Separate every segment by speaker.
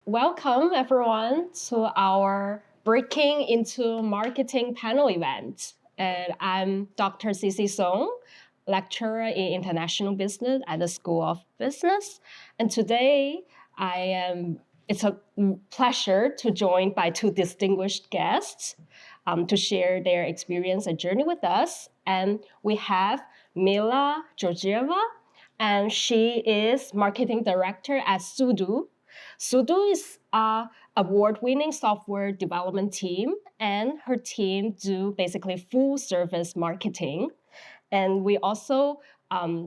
Speaker 1: Welcome everyone to our Breaking into Marketing panel event. And I'm Dr. Cici Song, lecturer in international business at the School of Business. And today it's a pleasure to join by two distinguished guests to share their experience and journey with us. And we have Mila Georgieva, and she is marketing director at Sudo. Sudo is a award-winning software development team, and her team do basically full service marketing. And we also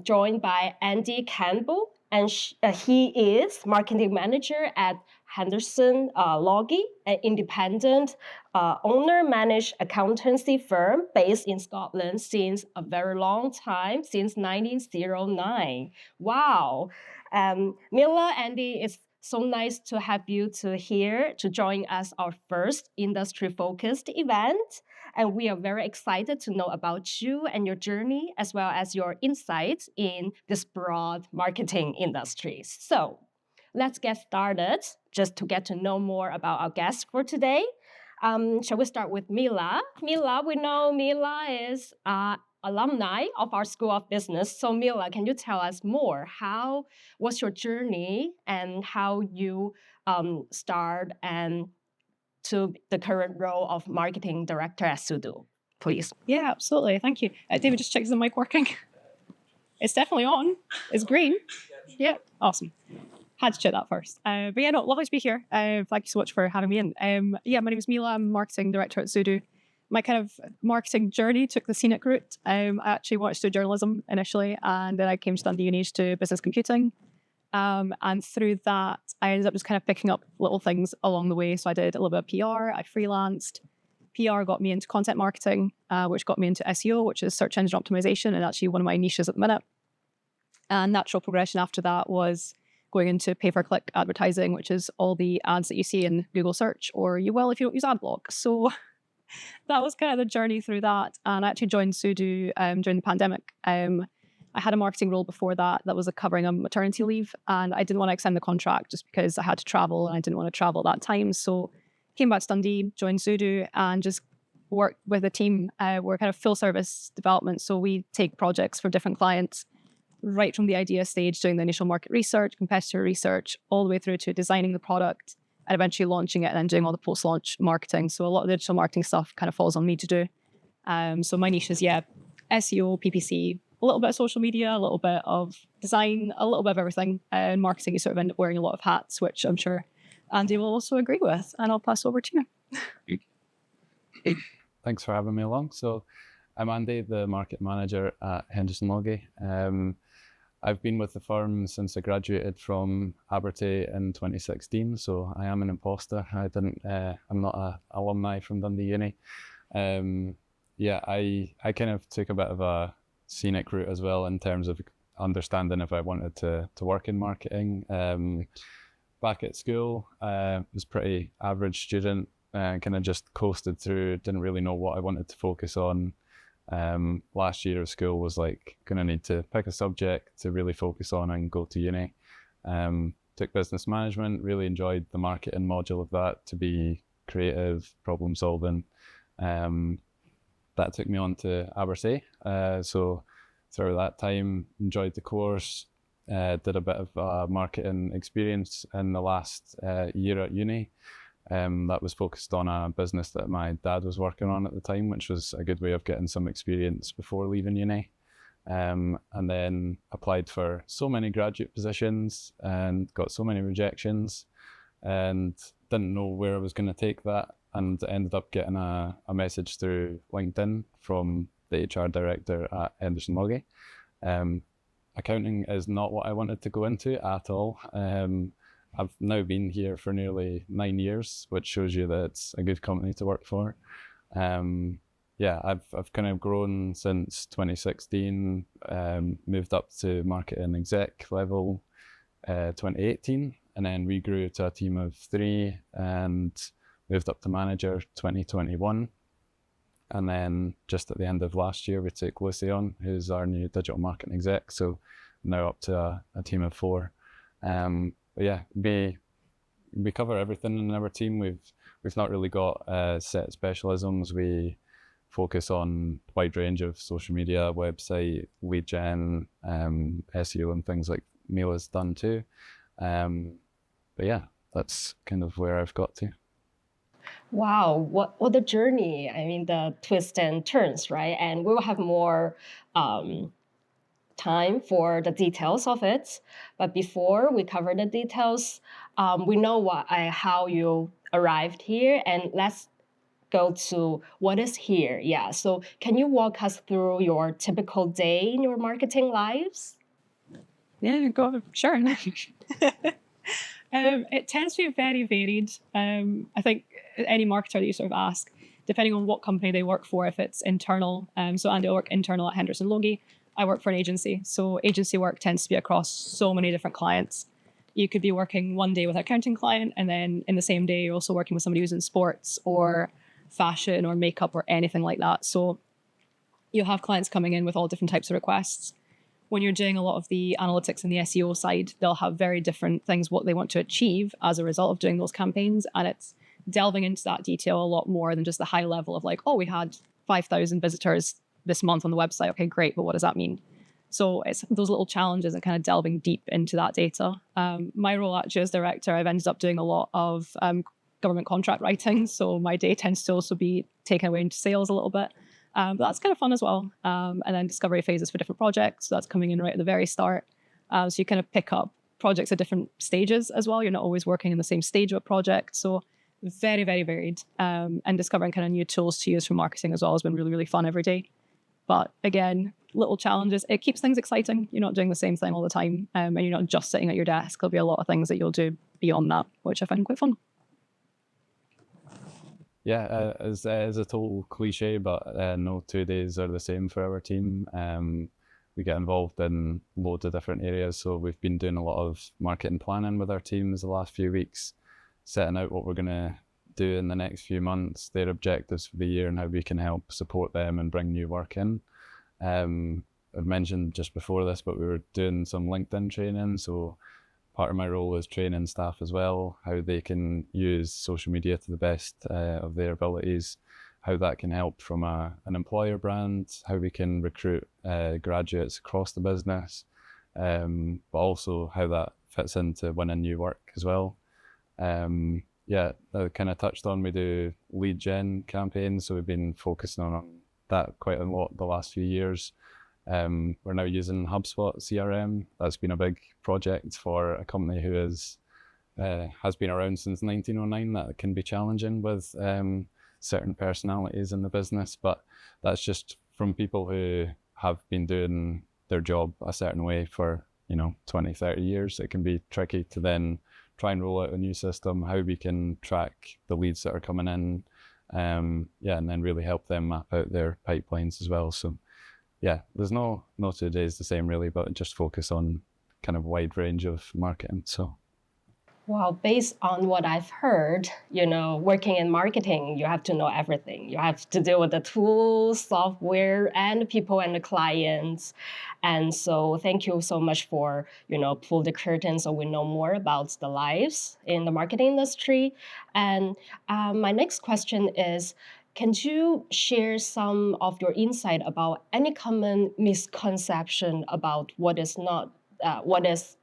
Speaker 1: joined by Andy Campbell, and he is marketing manager at Henderson Logie, an independent owner-managed accountancy firm based in Scotland since a very long time, since 1909. Wow. Mila, Andy, it's so nice to have you here to join us our first industry-focused event. And we are very excited to know about you and your journey, as well as your insights in this broad marketing industry. So let's get started just to get to know more about our guests for today. Shall we start with Mila? Mila, we know Mila is alumni of our School of Business. So Mila, can you tell us more? How was your journey and how you start and to the current role of marketing director at Sudo, please?
Speaker 2: Yeah, absolutely. Thank you. David, just check, is the mic working? It's definitely on. It's green. Yeah, awesome. Had to check that first. But yeah, no, lovely to be here. Thank you so much for having me in. Yeah, my name is Mila. I'm marketing director at Sudo. My kind of marketing journey took the scenic route. I actually wanted to do journalism initially, and then I came to Dundee Uni to do business computing. And through that, I ended up just kind of picking up little things along the way. So I did a little bit of PR, I freelanced. PR got me into content marketing, which got me into SEO, which is search engine optimization, and actually one of my niches at the minute. And natural progression after that was going into pay-per-click advertising, which is all the ads that you see in Google search, or you will if you don't use AdBlock. So that was kind of the journey through that. And I actually joined Sudo during the pandemic. I had a marketing role before that was covering a maternity leave, and I didn't want to extend the contract just because I had to travel and I didn't want to travel at that time. So came back to Dundee, joined Sudo, and just worked with a team. We're kind of full service development. So we take projects for different clients right from the idea stage, doing the initial market research, competitor research, all the way through to designing the product and eventually launching it and then doing all the post-launch marketing. So a lot of the digital marketing stuff kind of falls on me to do. So my niche is, SEO, PPC, a little bit of social media, a little bit of design, a little bit of everything. And marketing, you sort of end up wearing a lot of hats, which I'm sure Andy will also agree with. And I'll pass over to you.
Speaker 3: Thanks for having me along. So I'm Andy, the market manager at Henderson Logie. I've been with the firm since I graduated from Abertay in 2016, so I am an imposter. I'm not an alumni from Dundee Uni. I kind of took a bit of a scenic route as well in terms of understanding if I wanted to work in marketing. Back at school, was pretty average student, kind of just coasted through, didn't really know what I wanted to focus on. Last year of school was like going to need to pick a subject to really focus on and go to uni. Took business management, really enjoyed the marketing module of that, to be creative, problem solving. That took me on to Abertay. So through that time, enjoyed the course, did a bit of marketing experience in the last year at uni. That was focused on a business that my dad was working on at the time, which was a good way of getting some experience before leaving uni. And then applied for so many graduate positions and got so many rejections and didn't know where I was going to take that, and ended up getting a message through LinkedIn from the HR director at Henderson Logie. Accounting is not what I wanted to go into at all. I've now been here for nearly 9 years, which shows you that it's a good company to work for. I've kind of grown since 2016, moved up to marketing exec level 2018, and then we grew to a team of 3 and moved up to manager 2021. And then just at the end of last year, we took Lucy on, who's our new digital marketing exec. So now up to a team of 4. Be we cover everything in our team. We've not really got set specialisms. We focus on a wide range of social media, website, lead gen, SEO, and things like Mila's done too. But yeah, that's kind of where I've got to.
Speaker 1: Wow, what a journey. I mean, the twists and turns, right? And we'll have more time for the details of it. But before we cover the details, we know how you arrived here, and let's go to what is here. Yeah, so can you walk us through your typical day in your marketing lives?
Speaker 2: Yeah, go sure. It tends to be very varied. I think any marketer that you sort of ask, depending on what company they work for, if it's internal. So Andy, I work internal at Henderson Logie. I work for an agency. So agency work tends to be across so many different clients. You could be working one day with an accounting client, and then in the same day, you're also working with somebody who's in sports or fashion or makeup or anything like that. So you'll have clients coming in with all different types of requests. When you're doing a lot of the analytics and the SEO side, they'll have very different things what they want to achieve as a result of doing those campaigns. And it's delving into that detail a lot more than just the high level of like, oh, we had 5,000 visitors this month on the website. Okay, great. But what does that mean? So it's those little challenges and kind of delving deep into that data. My role actually as director, I've ended up doing a lot of government contract writing. So my day tends to also be taken away into sales a little bit. But that's kind of fun as well. And then discovery phases for different projects. So that's coming in right at the very start. So you kind of pick up projects at different stages as well. You're not always working in the same stage of a project. So very, very varied. And discovering kind of new tools to use for marketing as well has been really, really fun every day. But again, little challenges. It keeps things exciting. You're not doing the same thing all the time. And you're not just sitting at your desk. There'll be a lot of things that you'll do beyond that, which I find quite fun.
Speaker 3: Yeah, it's a total cliche, but no 2 days are the same for our team. We get involved in loads of different areas. So we've been doing a lot of marketing planning with our teams the last few weeks, setting out what we're going to do in the next few months, their objectives for the year, and how we can help support them and bring new work in. I've mentioned just before this, but we were doing some LinkedIn training. So part of my role is training staff as well, how they can use social media to the best of their abilities, how that can help from an employer brand, how we can recruit graduates across the business, but also how that fits into winning new work as well. Yeah, I kind of touched on, we do lead gen campaigns, so we've been focusing on that quite a lot the last few years. We're now using HubSpot CRM. That's been a big project for a company who has been around since 1909. That can be challenging with certain personalities in the business, but that's just from people who have been doing their job a certain way for 20, 30 years. It can be tricky to then try and roll out a new system, how we can track the leads that are coming in, and then really help them map out their pipelines as well. So yeah, there's no 2 days the same really, but just focus on kind of wide range of marketing. So
Speaker 1: Well, based on what I've heard, working in marketing, you have to know everything. You have to deal with the tools, software, and the people and the clients. And so thank you so much for, pull the curtain so we know more about the lives in the marketing industry. And my next question is, can you share some of your insight about any common misconception about what is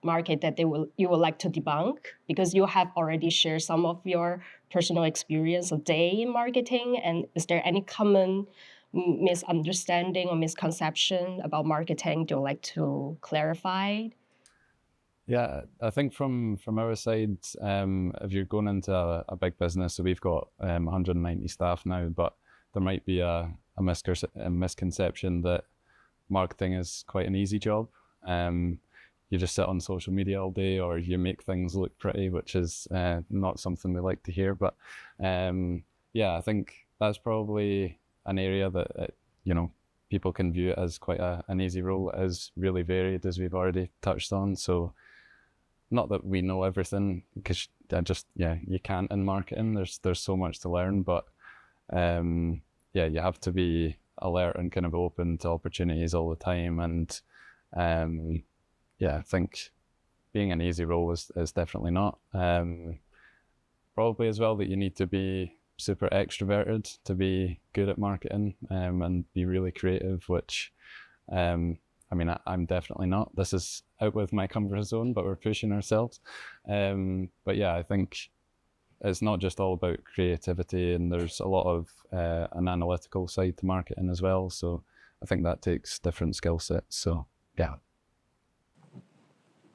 Speaker 1: market that you would like to debunk? Because you have already shared some of your personal experience a day in marketing, and is there any common misunderstanding or misconception about marketing you'd like to clarify?
Speaker 3: yeah, I think from our side, if you're going into a big business, so we've got 190 staff now, but there might be a misconception that marketing is quite an easy job. You just sit on social media all day, or you make things look pretty, which is not something we like to hear. But I think that's probably an area that people can view it as quite an easy role. It is really varied, as we've already touched on. So not that we know everything, because you can't in marketing. There's so much to learn, but you have to be alert and kind of open to opportunities all the time. And I think being an easy role is definitely not. probably as well that you need to be super extroverted to be good at marketing, and be really creative, which I mean, I'm definitely not. This is out with my comfort zone, but we're pushing ourselves. But yeah, I think it's not just all about creativity, and there's a lot of an analytical side to marketing as well. So I think that takes different skill sets. So yeah.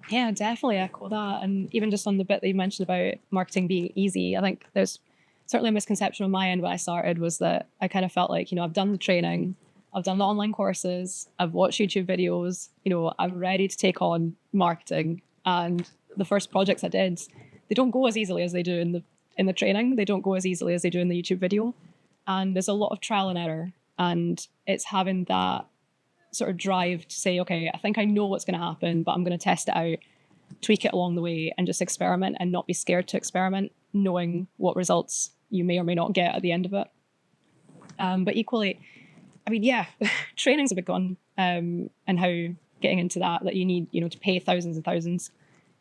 Speaker 2: Yeah, definitely echo that. And even just on the bit that you mentioned about marketing being easy, I think there's certainly a misconception on my end when I started was that I kind of felt like, I've done the training, I've done the online courses, I've watched YouTube videos, I'm ready to take on marketing. And the first projects I did, they don't go as easily as they do in the training. They don't go as easily as they do in the YouTube video. And there's a lot of trial and error. And it's having that sort of drive to say, okay, I think I know what's going to happen, but I'm going to test it out, tweak it along the way, and just experiment and not be scared to experiment, knowing what results you may or may not get at the end of it. But equally, I mean, yeah, training's a big one, and how getting into that you need, to pay thousands and thousands.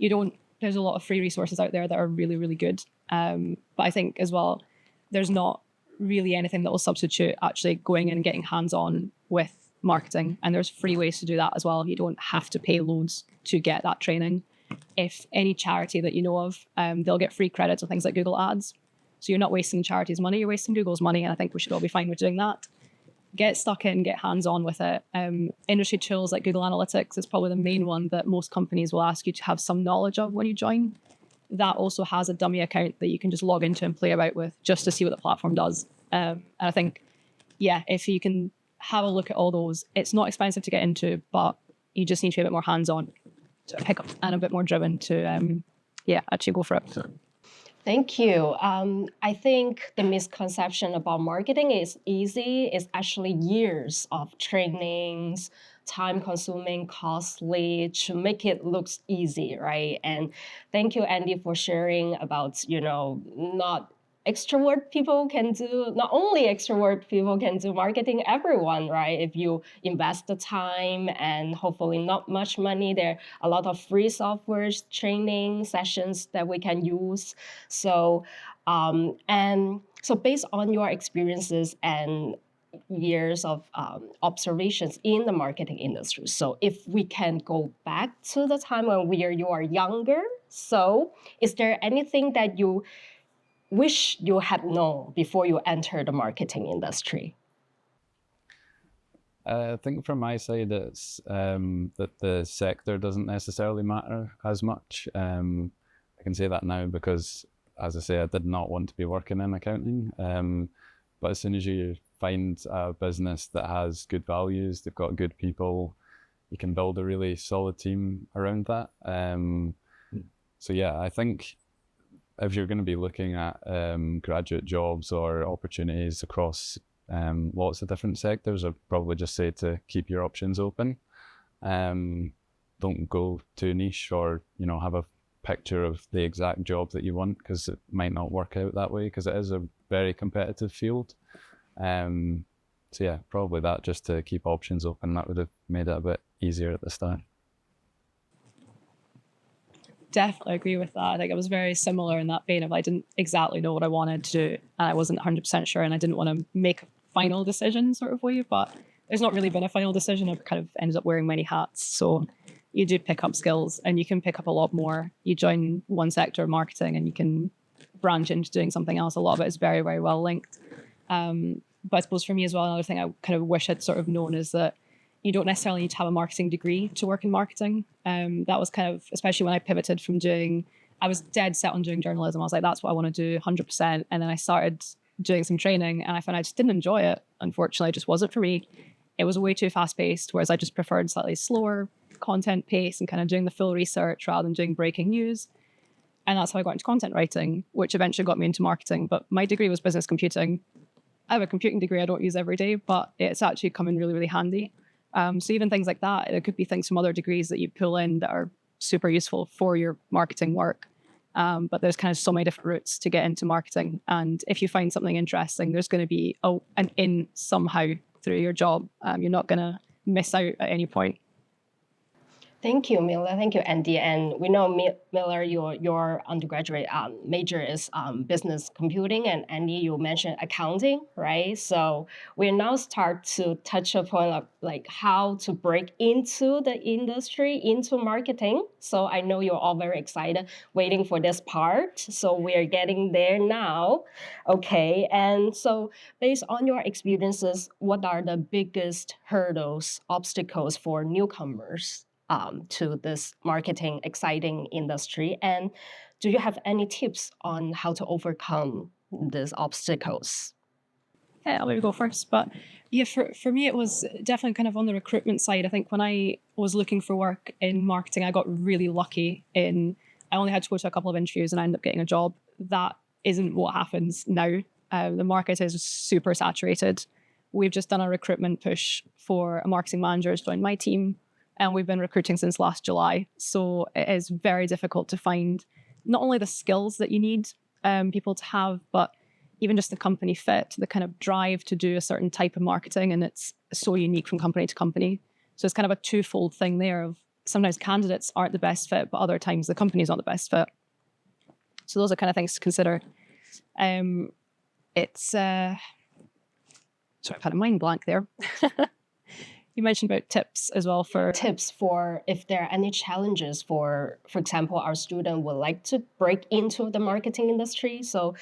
Speaker 2: There's a lot of free resources out there that are really, really good. But I think as well, there's not really anything that will substitute actually going in and getting hands-on with marketing. And there's free ways to do that as well. You don't have to pay loads to get that training. If any charity that you know of, they'll get free credits on things like Google Ads. So you're not wasting charity's money, you're wasting Google's money. And I think we should all be fine with doing that. Get stuck in, get hands-on with it. Industry tools like Google Analytics is probably the main one that most companies will ask you to have some knowledge of when you join. That also has a dummy account that you can just log into and play about with just to see what the platform does. And I think, yeah, if you can have a look at all those, it's not expensive to get into, but you just need to be a bit more hands-on to pick up and a bit more driven to, actually go for it.
Speaker 1: Thank you. I think the misconception about marketing is easy. It's actually years of trainings, time-consuming, costly to make it look easy, right? And thank you, Andy, for sharing about, not extrovert people can do, not only extrovert people can do marketing, everyone, right? If you invest the time and hopefully not much money, there are a lot of free software training sessions that we can use. So, and so based on your experiences and years of observations in the marketing industry. So if we can go back to the time when you are younger, so is there anything that you wish you had known before you entered the marketing industry?
Speaker 3: I think from my side, it's that the sector doesn't necessarily matter as much. I can say that now because, as I say, I did not want to be working in accounting. But as soon as you find a business that has good values, they've got good people, you can build a really solid team around that. So yeah, I think if you're going to be looking at graduate jobs or opportunities across lots of different sectors, I'd probably just say to keep your options open. Don't go too niche or have a picture of the exact job that you want, because it might not work out that way, because it is a very competitive field. So yeah, probably that, just to keep options open. That would have made it a bit easier at the start.
Speaker 2: Definitely agree with that. I think I was very similar in that vein of I didn't exactly know what I wanted to do, and I wasn't 100% sure, and I didn't want to make a final decision sort of way, but there's not really been a final decision. I've kind of ended up wearing many hats. So you do pick up skills, and you can pick up a lot more. You join one sector of marketing and you can branch into doing something else. A lot of it is very, very well linked. But I suppose for me as well, another thing I kind of wish I'd sort of known is that you don't necessarily need to have a marketing degree to work in marketing. That was kind of, especially when I pivoted from I was dead set on doing journalism. I was like, that's what I want to do 100%. And then I started doing some training and I found I just didn't enjoy it. Unfortunately, it just wasn't for me. It was way too fast paced, whereas I just preferred slightly slower content pace and kind of doing the full research rather than doing breaking news. And that's how I got into content writing, which eventually got me into marketing. But my degree was business computing. I have a computing degree I don't use every day, but it's actually come in really, really handy. So even things like that, there could be things from other degrees that you pull in that are super useful for your marketing work. But there's kind of so many different routes to get into marketing. And if you find something interesting, there's going to be an in somehow through your job. You're not going to miss out at any point.
Speaker 1: Thank you, Miller. Thank you, Andy. And we know, Miller, your undergraduate major is business computing, and Andy, you mentioned accounting, right? So we now start to touch upon like how to break into the industry, into marketing. So I know you're all very excited, waiting for this part. So we're getting there now. Okay, and so based on your experiences, what are the biggest hurdles, obstacles for newcomers to this marketing exciting industry? And do you have any tips on how to overcome these obstacles?
Speaker 2: Yeah, I'll maybe go first. But yeah, for me, it was definitely kind of on the recruitment side. I think when I was looking for work in marketing, I got really lucky in I only had to go to a couple of interviews and I ended up getting a job. That isn't what happens now. The market is super saturated. We've just done a recruitment push for a marketing manager to join my team, and we've been recruiting since last July. So it is very difficult to find not only the skills that you need people to have, but even just the company fit, the kind of drive to do a certain type of marketing. And it's so unique from company to company. So it's kind of a twofold thing there of sometimes candidates aren't the best fit, but other times the company's not the best fit. So those are kind of things to consider. Sorry, I've had a mind blank there. You mentioned about tips as well for
Speaker 1: Tips for if there are any challenges for example, our student would like to break into the marketing industry. So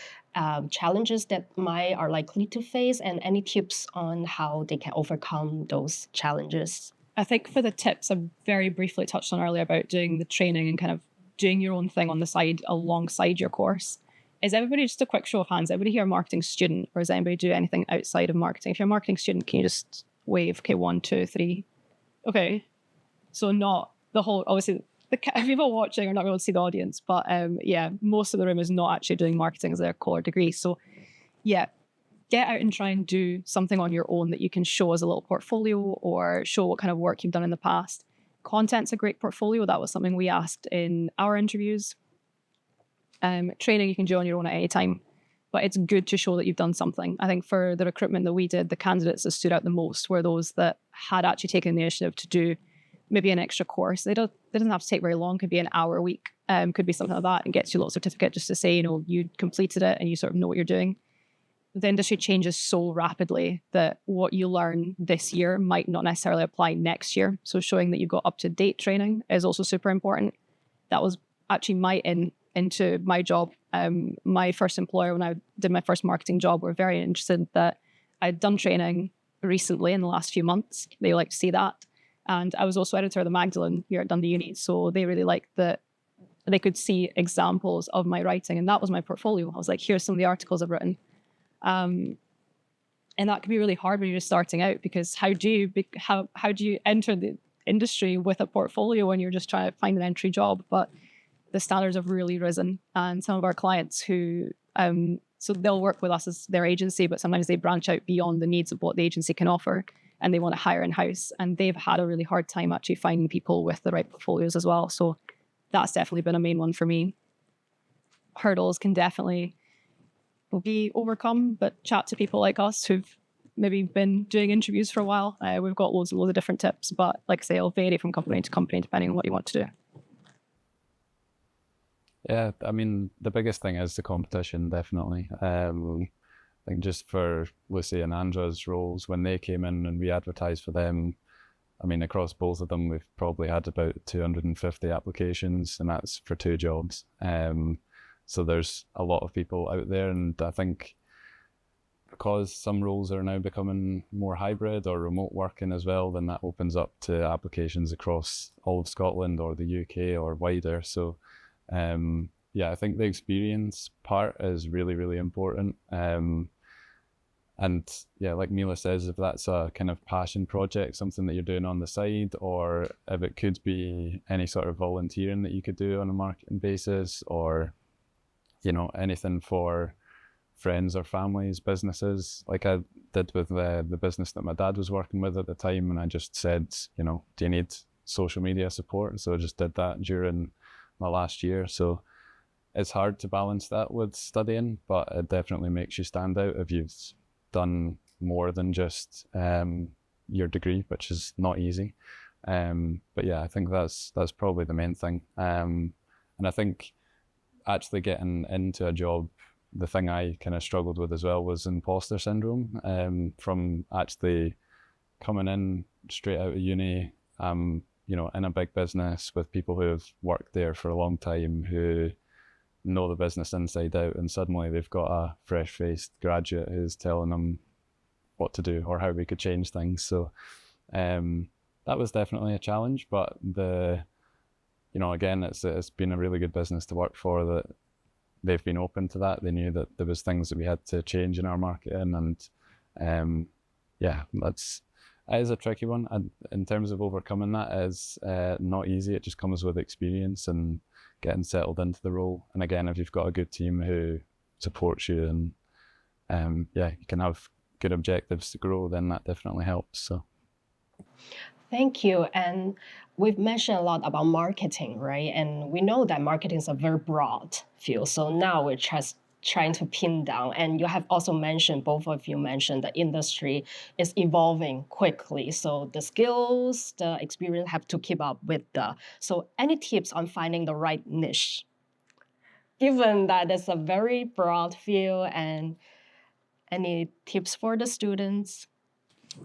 Speaker 1: challenges that might are likely to face, and any tips on how they can overcome those challenges.
Speaker 2: I think for the tips, I very briefly touched on earlier about doing the training and kind of doing your own thing on the side alongside your course. Is everybody, just a quick show of hands, everybody here a marketing student, or does anybody do anything outside of marketing? If you're a marketing student, can you just wave? Okay, 1, 2, 3. Okay. So not the whole, obviously, if people watching are not going to see the audience, but yeah, most of the room is not actually doing marketing as their core degree. So yeah, get out and try and do something on your own that you can show as a little portfolio or show what kind of work you've done in the past. Content's a great portfolio. That was something we asked in our interviews. Training you can do on your own at any time, but it's good to show that you've done something. I think for the recruitment that we did, the candidates that stood out the most were those that had actually taken the initiative to do maybe an extra course. It doesn't have to take very long. Could be an hour a week. Could be something like that, and gets you a little certificate just to say, you completed it and you sort of know what you're doing. The industry changes so rapidly that what you learn this year might not necessarily apply next year. So showing that you've got up-to-date training is also super important. That was actually my into my job. My first employer, when I did my first marketing job, were very interested that I'd done training recently in the last few months. They like to see that. And I was also editor of the Magdalene here at Dundee Uni. So they really liked that they could see examples of my writing. And that was my portfolio. I was like, here's some of the articles I've written. And that can be really hard when you're just starting out, because how do you enter the industry with a portfolio when you're just trying to find an entry job? But the standards have really risen, and some of our clients who so they'll work with us as their agency, but sometimes they branch out beyond the needs of what the agency can offer, and they want to hire in-house, and they've had a really hard time actually finding people with the right portfolios as well. So that's definitely been a main one for me. Hurdles can definitely be overcome, but chat to people like us who've maybe been doing interviews for a while. We've got loads and loads of different tips, but like I say, it'll vary from company to company depending on what you want to do.
Speaker 3: Yeah, I mean, the biggest thing is the competition, definitely. I think just for Lucy and Andra's roles, when they came in and we advertised for them, I mean, across both of them, we've probably had about 250 applications, and that's for 2 jobs. So there's a lot of people out there, and I think because some roles are now becoming more hybrid or remote working as well, then that opens up to applications across all of Scotland or the UK or wider. So yeah, I think the experience part is really, really important. And yeah, like Mila says, if that's a kind of passion project, something that you're doing on the side, or if it could be any sort of volunteering that you could do on a marketing basis, or anything for friends or families, businesses, like I did with the business that my dad was working with at the time. And I just said, do you need social media support? So I just did that during my last year. So it's hard to balance that with studying, but it definitely makes you stand out if you've done more than just your degree, which is not easy. But yeah, I think that's probably the main thing. And I think actually getting into a job, the thing I kind of struggled with as well was imposter syndrome. From actually coming in straight out of uni, in a big business with people who have worked there for a long time, who know the business inside out, and suddenly they've got a fresh-faced graduate who's telling them what to do or how we could change things. So that was definitely a challenge, but again, it's been a really good business to work for, that they've been open to that. They knew that there was things that we had to change in our marketing, and it is a tricky one. And in terms of overcoming that, is not easy. It just comes with experience and getting settled into the role. And again, if you've got a good team who supports you, and you can have good objectives to grow, then that definitely helps. So.
Speaker 1: Thank you. And we've mentioned a lot about marketing, right? And we know that marketing is a very broad field. So now we're just trying to pin down. And you have also mentioned, both of you mentioned, the industry is evolving quickly. So the skills, the experience have to keep up with So any tips on finding the right niche? Given that it's a very broad field, and any tips for the students?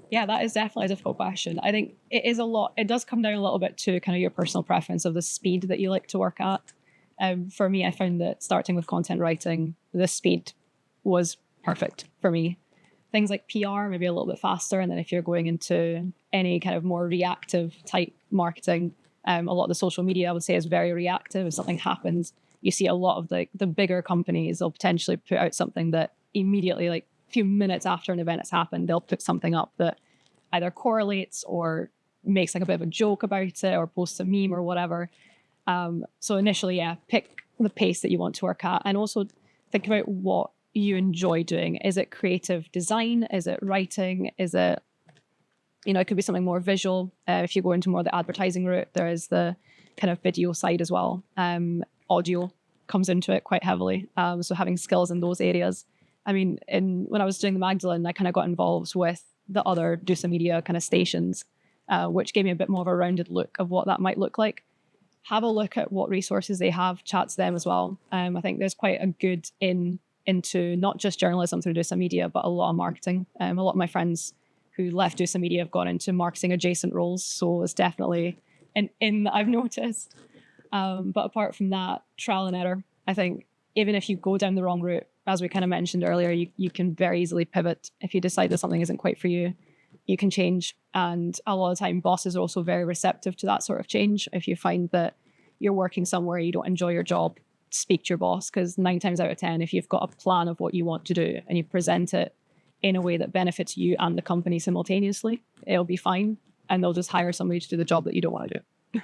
Speaker 2: Yeah, that is definitely a difficult question. I think it does come down a little bit to kind of your personal preference of the speed that you like to work at. For me, I found that starting with content writing, the speed was perfect for me. Things like PR, maybe a little bit faster. And then if you're going into any kind of more reactive type marketing, a lot of the social media, I would say, is very reactive. If something happens, you see a lot of the bigger companies, they'll potentially put out something that immediately, like a few minutes after an event has happened, they'll put something up that either correlates or makes like a bit of a joke about it, or posts a meme or whatever. So initially, pick the pace that you want to work at, and also think about what you enjoy doing. Is it creative design? Is it writing? Is it, it could be something more visual. If you go into more the advertising route, there is the kind of video side as well. Audio comes into it quite heavily. So having skills in those areas. I mean, when I was doing the Magdalene, I kind of got involved with the other Do Some Media kind of stations, which gave me a bit more of a rounded look of what that might look like. Have a look at what resources they have, chat to them as well. I think there's quite a good into not just journalism through Do Some Media, but a lot of marketing. A lot of my friends who left Do Some Media have gone into marketing adjacent roles. So it's definitely an in that I've noticed. But apart from that, trial and error. I think even if you go down the wrong route, as we kind of mentioned earlier, you can very easily pivot. If you decide that something isn't quite for you, you can change. And a lot of the time, bosses are also very receptive to that sort of change. If you find that you're working somewhere you don't enjoy your job, speak to your boss, because 9 times out of 10, if you've got a plan of what you want to do and you present it in a way that benefits you and the company simultaneously, it'll be fine. And they'll just hire somebody to do the job that you don't want to do.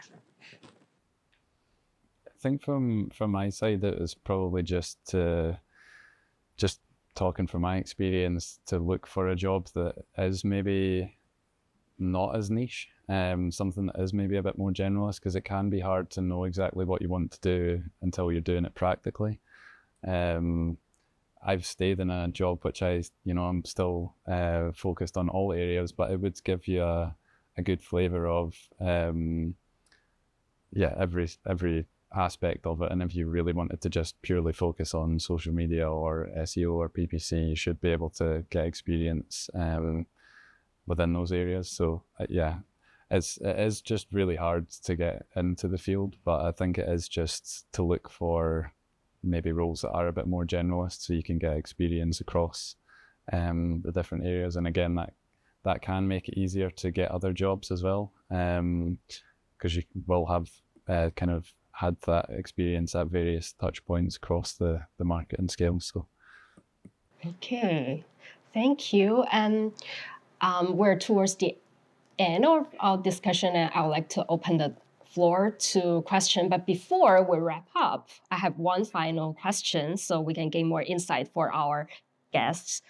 Speaker 3: I think from my side, it was probably just talking from my experience, to look for a job that is maybe not as niche, something that is maybe a bit more generalist, because it can be hard to know exactly what you want to do until you're doing it practically. I've stayed in a job which I'm still focused on all areas, but it would give you a good flavour of every aspect of it. And if you really wanted to just purely focus on social media or SEO or PPC, you should be able to get experience within those areas. So it is just really hard to get into the field, but I think it is just to look for maybe roles that are a bit more generalist, so you can get experience across the different areas. And again, that can make it easier to get other jobs as well, because you will have kind of had that experience at various touch points across the market and scale. So.
Speaker 1: Okay, thank you. And we're towards the end of our discussion, and I would like to open the floor to question. But before we wrap up, I have one final question so we can gain more insight for our guests.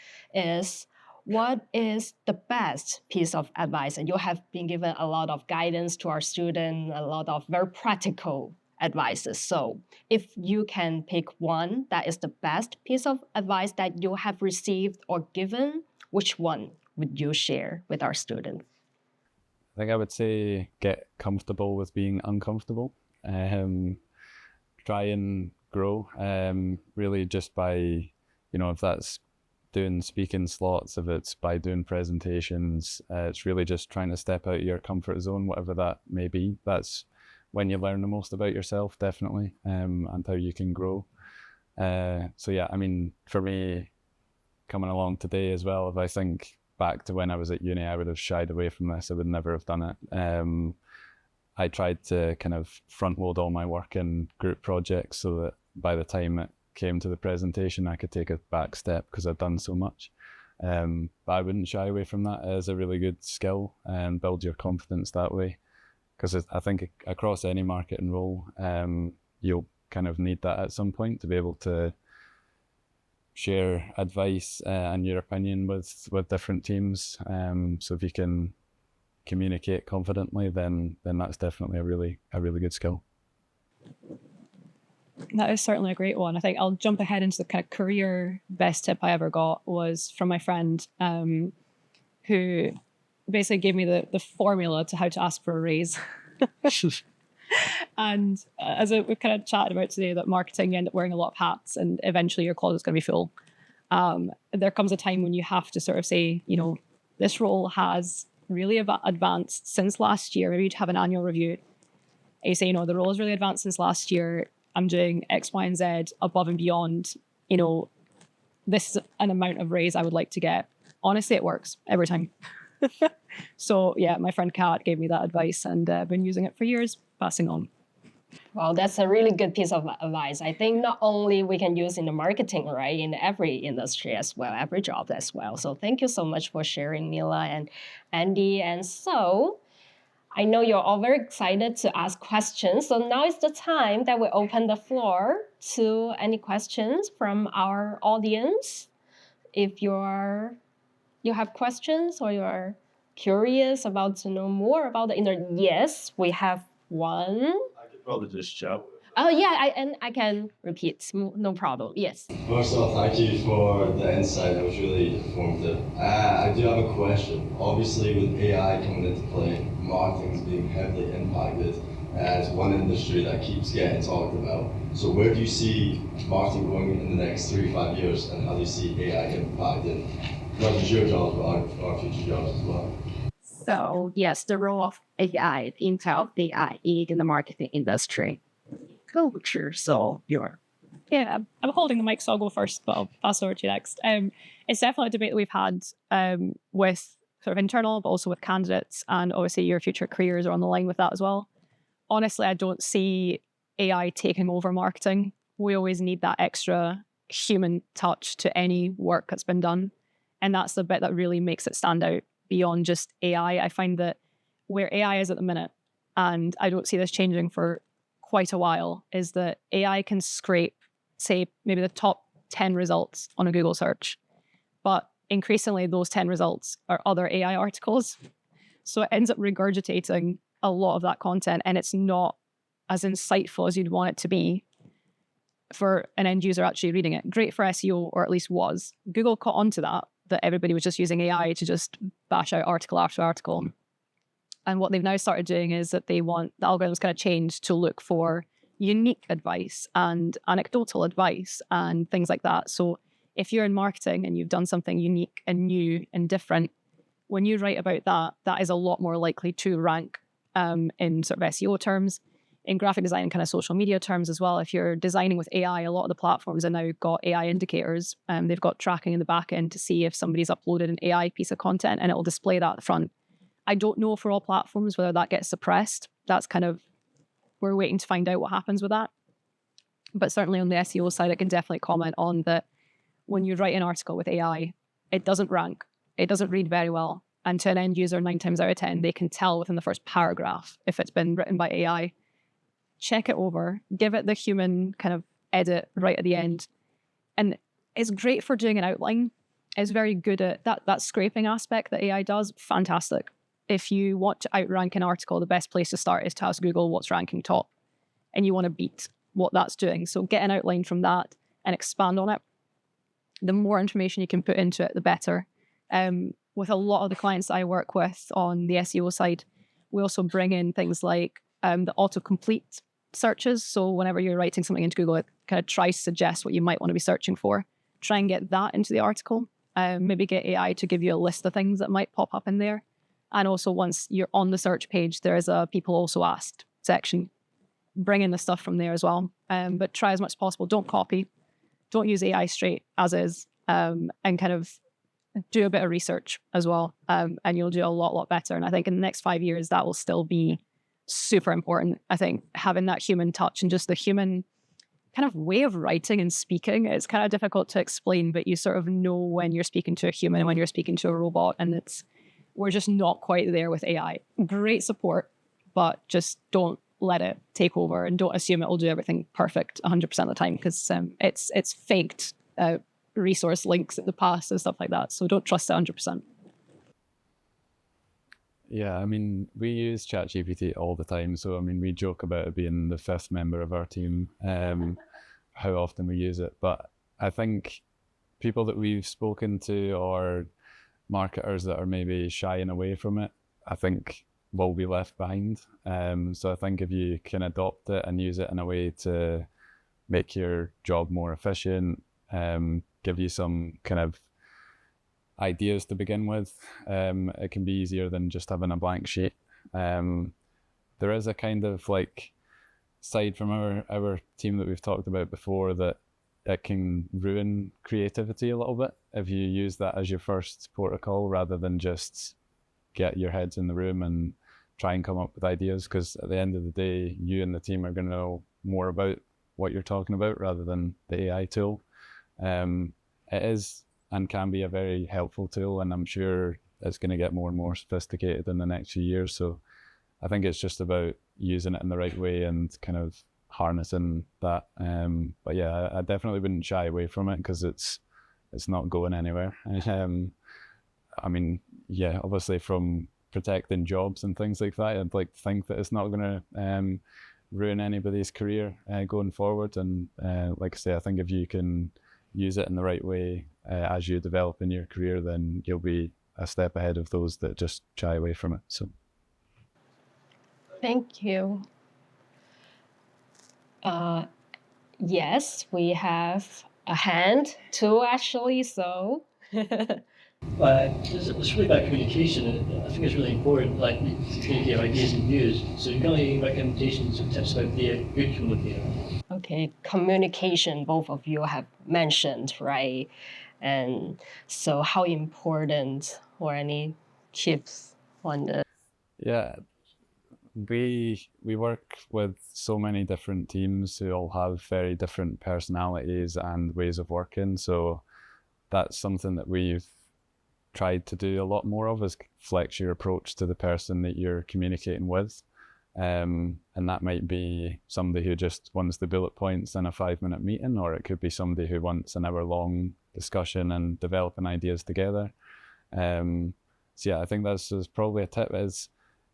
Speaker 1: What is the best piece of advice? And you have been given a lot of guidance to our students, a lot of very practical advices. So if you can pick one that is the best piece of advice that you have received or given, which one would you share with our students?
Speaker 3: I think I would say get comfortable with being uncomfortable. Try and grow, really just by, if that's doing speaking slots, if it's by doing presentations, it's really just trying to step out of your comfort zone, whatever that may be. That's when you learn the most about yourself, definitely, and how you can grow. So yeah, I mean, for me, coming along today as well, if I think back to when I was at uni, I would have shied away from this. I would never have done it. I tried to kind of front load all my work in group projects so that by the time it came to the presentation, I could take a back step because I'd done so much. But I wouldn't shy away from that as a really good skill and build your confidence that way. Because I think across any marketing role, you'll kind of need that at some point to be able to share advice and your opinion with different teams. So if you can communicate confidently, then that's definitely a really good skill.
Speaker 2: That is certainly a great one. I think I'll jump ahead into the kind of career best tip I ever got was from my friend who basically gave me the formula to how to ask for a raise. And as we've kind of chatted about today, that marketing, you end up wearing a lot of hats and eventually your closet's going to be full. There comes a time when you have to sort of say, this role has really advanced since last year. Maybe you'd have an annual review. And you say, the role has really advanced since last year. I'm doing X, Y, and Z above and beyond. This is an amount of raise I would like to get. Honestly, it works every time. So yeah, my friend Kat gave me that advice and I've been using it for years, passing on.
Speaker 1: Well, that's a really good piece of advice. I think not only we can use in the marketing, right, in every industry as well, every job as well. So thank you so much for sharing, Mila and Andy. And so I know you're all very excited to ask questions. So now is the time that we open the floor to any questions from our audience. If you have questions or you're curious about to know more about the internet, yes, we have one.
Speaker 4: Probably just chat.
Speaker 1: Oh yeah, I can repeat, no problem. Yes.
Speaker 4: First of all, thank you for the insight. That was really informative. I do have a question. Obviously, with AI coming into play, marketing is being heavily impacted as one industry that keeps getting talked about. So where do you see marketing going in the next 3 to 5 years, and how do you see AI impacting not just your jobs, but our future jobs as well?
Speaker 5: So yes, the role of AI, Intel AI in the marketing industry. Culture, so you're.
Speaker 2: Yeah, I'm holding the mic, so I'll go first, but I'll pass over to you next. It's definitely a debate that we've had with sort of internal, but also with candidates, and obviously your future careers are on the line with that as well. Honestly, I don't see AI taking over marketing. We always need that extra human touch to any work that's been done. And that's the bit that really makes it stand out beyond just AI. I find that where AI is at the minute, and I don't see this changing for quite a while, is that AI can scrape, say, maybe the top 10 results on a Google search. But increasingly, those 10 results are other AI articles. So it ends up regurgitating a lot of that content, and it's not as insightful as you'd want it to be for an end user actually reading it. Great for SEO, or at least was. Google caught on to that everybody was just using AI to just bash out article after article. And what they've now started doing is that they want the algorithms kind of changed to look for unique advice and anecdotal advice and things like that. So if you're in marketing and you've done something unique and new and different, when you write about that, that is a lot more likely to rank in sort of SEO terms, in graphic design and kind of social media terms as well. If you're designing with AI, a lot of the platforms have now got AI indicators. They've got tracking in the back end to see if somebody's uploaded an AI piece of content, and it will display that at the front. I don't know for all platforms whether that gets suppressed. That's kind of, we're waiting to find out what happens with that. But certainly on the SEO side, I can definitely comment on that when you write an article with AI, it doesn't rank. It doesn't read very well. And to an end user, 9 times out of 10, they can tell within the first paragraph if it's been written by AI. Check it over, give it the human kind of edit right at the end. And it's great for doing an outline. It's very good at that scraping aspect that AI does. Fantastic. If you want to outrank an article, the best place to start is to ask Google what's ranking top. And you want to beat what that's doing. So get an outline from that and expand on it. The more information you can put into it, the better. With a lot of the clients I work with on the SEO side, We also bring in things like the autocomplete searches. So whenever you're writing something into Google, it kind of tries to suggest what you might want to be searching for. Try and get that into the article. Maybe get AI to give you a list of things that might pop up in there. And also once you're on the search page, there is a people also asked section. Bring in the stuff from there as well. But try as much as possible. Don't copy. Don't use AI straight as is. And kind of do a bit of research as well. And you'll do a lot better. And I think in the next 5 years, that will still be super important. I think having that human touch and just the human kind of way of writing and speaking, it's kind of difficult to explain, but you sort of know when you're speaking to a human and when you're speaking to a robot. And we're just not quite there with AI. Great support, but just don't let it take over and don't assume it will do everything perfect 100% of the time, because it's faked resource links in the past and stuff like that. So don't trust it 100%.
Speaker 3: Yeah, I mean, we use ChatGPT all the time. So, I mean, we joke about it being the fifth member of our team, how often we use it. But I think people that we've spoken to or marketers that are maybe shying away from it, I think will be left behind. So I think if you can adopt it and use it in a way to make your job more efficient, give you some kind of ideas to begin with, it can be easier than just having a blank sheet. There is a kind of like side from our team that we've talked about before that it can ruin creativity a little bit if you use that as your first protocol rather than just get your heads in the room and try and come up with ideas, because at the end of the day, you and the team are going to know more about what you're talking about rather than the AI tool. It is and can be a very helpful tool, and I'm sure it's going to get more and more sophisticated in the next few years. So I think it's just about using it in the right way and kind of harnessing that. But yeah, I definitely wouldn't shy away from it because it's not going anywhere. I mean, yeah, obviously from protecting jobs and things like that, I'd like to think that it's not going to ruin anybody's career going forward. And like I say, I think if you can use it in the right way as you develop in your career, then you'll be a step ahead of those that just shy away from it. So,
Speaker 1: Thank you. Yes, we have a hand too, actually. So,
Speaker 6: It's really about communication, and I think it's really important, like, to communicate ideas and views. So you got any recommendations or tips about being a good communicator?
Speaker 1: okay, communication, both of you have mentioned, right? And so, how important or any tips on the
Speaker 3: yeah, we work with so many different teams who all have very different personalities and ways of working. So that's something that we've tried to do a lot more of, is flex your approach to the person that you're communicating with. And that might be somebody who just wants the bullet points in a 5-minute meeting, or it could be somebody who wants an hour-long discussion and developing ideas together. So yeah, I think that's probably a tip.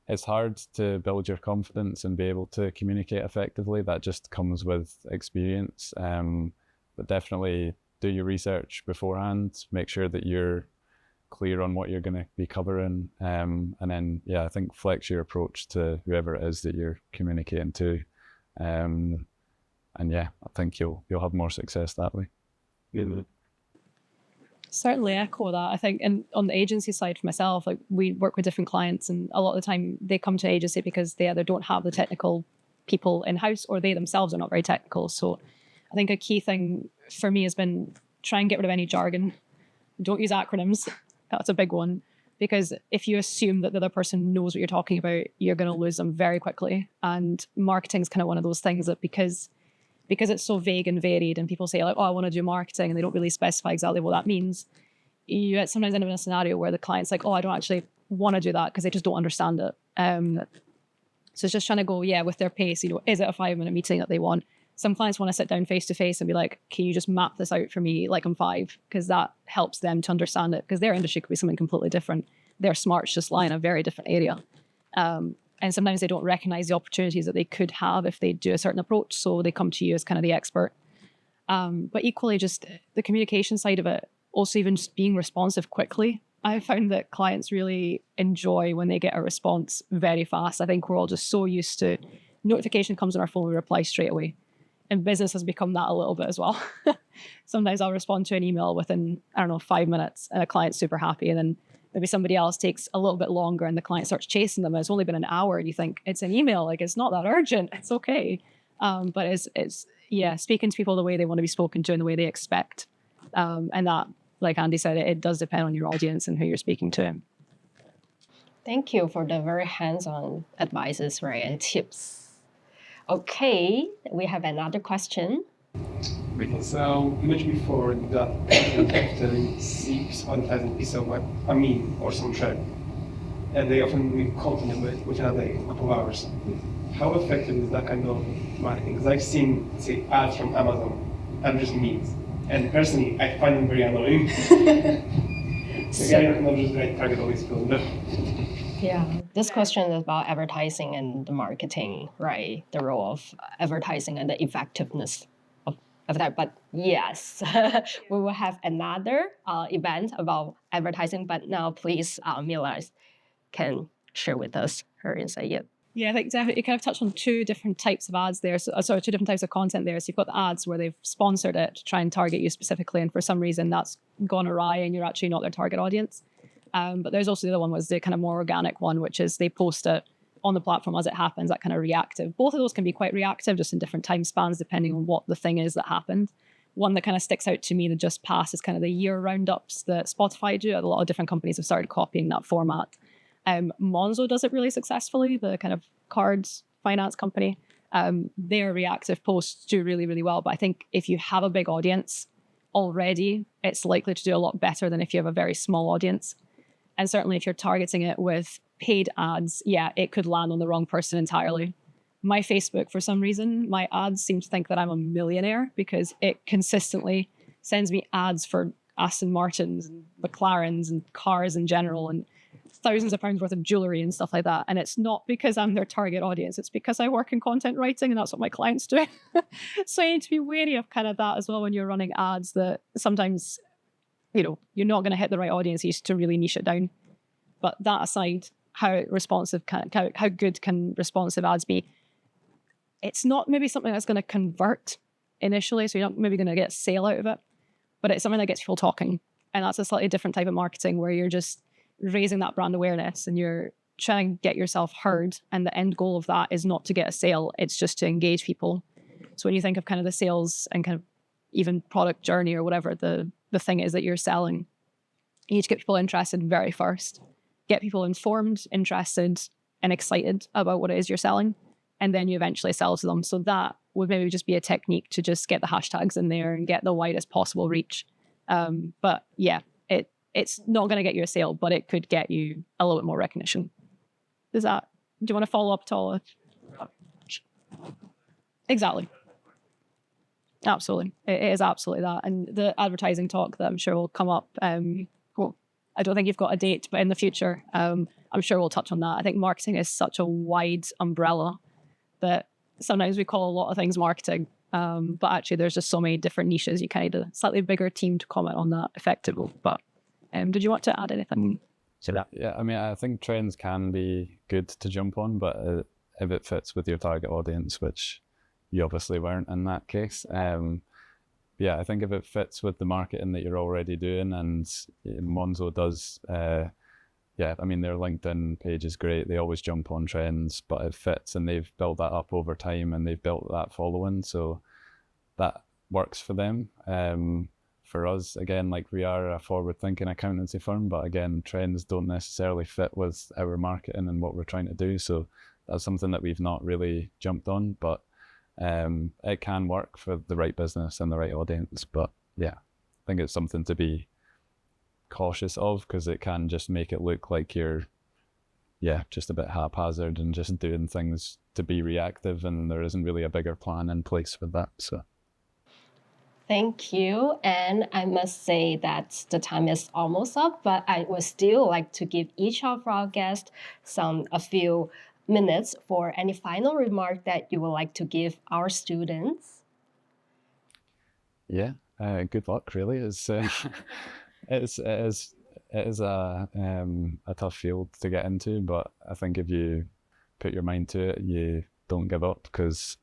Speaker 3: It's hard to build your confidence and be able to communicate effectively. That just comes with experience. But definitely do your research beforehand. Make sure that you're clear on what you're going to be covering. And then, yeah, I think flex your approach to whoever it is that you're communicating to. And yeah, I think you'll have more success that way.
Speaker 2: Certainly echo that. I think, and on the agency side for myself, like we work with different clients, and a lot of the time they come to agency because they either don't have the technical people in-house or they themselves are not very technical. So I think a key thing for me has been try and get rid of any jargon. Don't use acronyms. That's a big one, because if you assume that the other person knows what you're talking about, you're going to lose them very quickly. And marketing is kind of one of those things that because it's so vague and varied, and people say like, oh, I want to do marketing, and they don't really specify exactly what that means, you sometimes end up in a scenario where the client's like, oh, I don't actually want to do that because they just don't understand it. So it's just trying to go, with their pace, is it a 5-minute meeting that they want? Some clients want to sit down face to face and be like, can you just map this out for me like I'm 5? Because that helps them to understand it, because their industry could be something completely different. Their smarts just lie in a very different area. And sometimes they don't recognize the opportunities that they could have if they do a certain approach. So they come to you as kind of the expert. But equally, just the communication side of it, also even just being responsive quickly. I found that clients really enjoy when they get a response very fast. I think we're all just so used to notification comes on our phone, we reply straight away. And business has become that a little bit as well. Sometimes I'll respond to an email within, 5 minutes, and a client's super happy. And then maybe somebody else takes a little bit longer and the client starts chasing them. And it's only been an hour and you think it's an email, like it's not that urgent. It's okay. But it's speaking to people the way they want to be spoken to and the way they expect. And that, like Andy said, it does depend on your audience and who you're speaking to.
Speaker 1: Thank you for the very hands-on advices, right, and tips. Okay, we have another question.
Speaker 7: Great. So you mentioned before that often seeks advertising piece of a meme or some trend, and they often make content within a couple of hours. How effective is that kind of marketing? Because I've seen, say, ads from Amazon and just memes, and personally, I find them very annoying. So, again, not just great target audience film.
Speaker 1: Yeah, this question is about advertising and the marketing, right? The role of advertising and the effectiveness of that. But yes, we will have another event about advertising. But now, please, Mila can share with us her insight. Yeah.
Speaker 2: Yeah, I think definitely you kind of touched on two different types of ads there. So, two different types of content there. So you've got the ads where they've sponsored it to try and target you specifically, and for some reason that's gone awry and you're actually not their target audience. But there's also the other one was the kind of more organic one, which is they post it on the platform as it happens, that kind of reactive. Both of those can be quite reactive, just in different time spans, depending on what the thing is that happened. One that kind of sticks out to me that just passed is kind of the year roundups that Spotify do. A lot of different companies have started copying that format. Monzo does it really successfully, the kind of cards finance company. Their reactive posts do really, really well. But I think if you have a big audience already, it's likely to do a lot better than if you have a very small audience. And certainly if you're targeting it with paid ads, it could land on the wrong person entirely. My Facebook, for some reason, my ads seem to think that I'm a millionaire because it consistently sends me ads for Aston Martins and McLarens and cars in general and thousands of pounds worth of jewelry and stuff like that. And it's not because I'm their target audience. It's because I work in content writing and that's what my clients do. So you need to be wary of kind of that as well when you're running ads, that sometimes you're not going to hit the right audience. You used to really niche it down. But that aside, how good can responsive ads be? It's not maybe something that's going to convert initially, so you're not maybe going to get a sale out of it, but it's something that gets people talking. And that's a slightly different type of marketing where you're just raising that brand awareness and you're trying to get yourself heard. And the end goal of that is not to get a sale, it's just to engage people. So when you think of kind of the sales and kind of even product journey or whatever the thing is that you're selling, you need to get people interested very first, get people informed, interested, and excited about what it is you're selling, and then you eventually sell to them. So that would maybe just be a technique to just get the hashtags in there and get the widest possible reach. But yeah, it's not going to get you a sale, but it could get you a little bit more recognition. Do you want to follow up, Tola? Exactly. Absolutely. It is absolutely that. And the advertising talk that I'm sure will come up, well, I don't think you've got a date, but in the future, I'm sure we'll touch on that. I think marketing is such a wide umbrella that sometimes we call a lot of things marketing, but actually there's just so many different niches. You kind of need a slightly bigger team to comment on that effectively. But did you want to add anything to that?
Speaker 3: Yeah, I mean, I think trends can be good to jump on, but if it fits with your target audience, which you obviously weren't in that case. I think if it fits with the marketing that you're already doing, and Monzo does, I mean, their LinkedIn page is great. They always jump on trends, but it fits, and they've built that up over time, and they've built that following, so that works for them. For us, again, like we are a forward-thinking accountancy firm, but again, trends don't necessarily fit with our marketing and what we're trying to do, so that's something that we've not really jumped on, but it can work for the right business and the right audience. But yeah, I think it's something to be cautious of, because it can just make it look like you're just a bit haphazard and just doing things to be reactive, and there isn't really a bigger plan in place with that. So
Speaker 1: thank you. And I must say that the time is almost up, but I would still like to give each of our guests a few minutes for any final remark that you would like to give our students.
Speaker 3: Good luck, really. It's it is a tough field to get into, but I think if you put your mind to it, you don't give up, because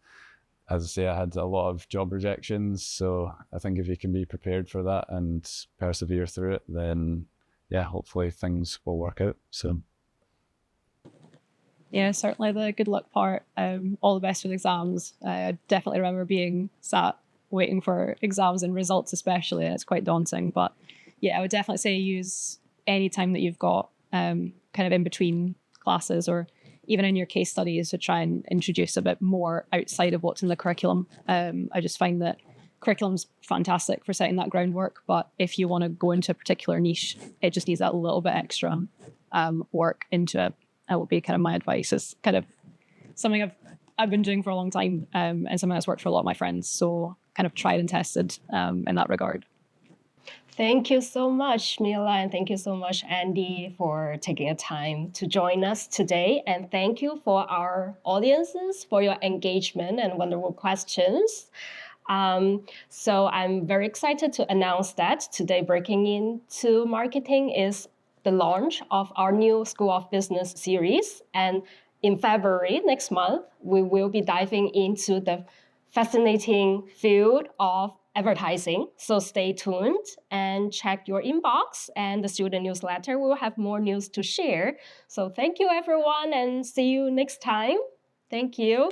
Speaker 3: as I say, I had a lot of job rejections. So I think if you can be prepared for that and persevere through it, then yeah, hopefully things will work out. So
Speaker 2: yeah, certainly the good luck part. All the best with exams. I definitely remember being sat waiting for exams and results, especially. It's quite daunting, but yeah, I would definitely say use any time that you've got kind of in between classes, or even in your case studies, to try and introduce a bit more outside of what's in the curriculum. I just find that curriculum's fantastic for setting that groundwork, but if you want to go into a particular niche, it just needs that little bit extra work into it. That would be kind of my advice. It's kind of something I've been doing for a long time, and something that's worked for a lot of my friends. So kind of tried and tested in that regard.
Speaker 1: Thank you so much, Mila, and thank you so much, Andy, for taking a time to join us today. And thank you for our audiences for your engagement and wonderful questions. So I'm very excited to announce that today Breaking Into Marketing is the launch of our new School of Business series. And in February next month, we will be diving into the fascinating field of advertising. So stay tuned and check your inbox, and the student newsletter will have more news to share. So thank you, everyone, and see you next time. Thank you.